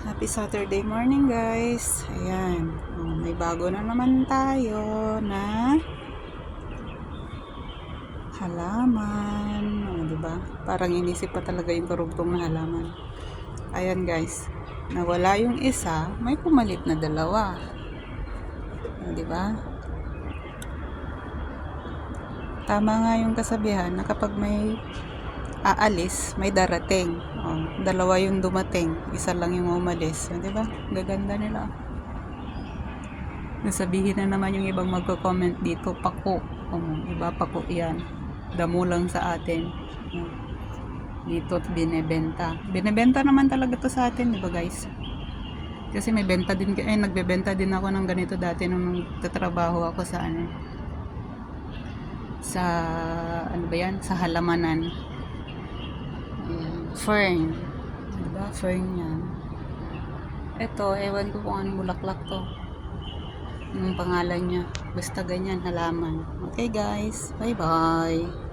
Happy Saturday morning guys. Ayan. May bago na naman tayo na halaman. Diba? Parang inisip pa talaga yung karugtong na halaman. Ayan guys. Nawala yung isa, may pumalit na dalawa. Diba? Tama nga yung kasabihan na kapag may aalis, may darating. Dalawa yung dumating, isa lang yung umalis. Diba? Gaganda nila. Nasabihin na naman yung ibang magko-comment dito, pako. Iba pako yan. Damo lang sa atin. Dito binebenta. Binebenta naman talaga to sa atin, diba guys? Kasi may benta din, nagbebenta din ako ng ganito dati nung nagtatrabaho ako sa sa halamanan. Fern. Diba? Fern yan. Ito, ewan ko kung anong bulaklak to. Yung pangalan niya. Basta ganyan, halaman. Okay guys. Bye bye.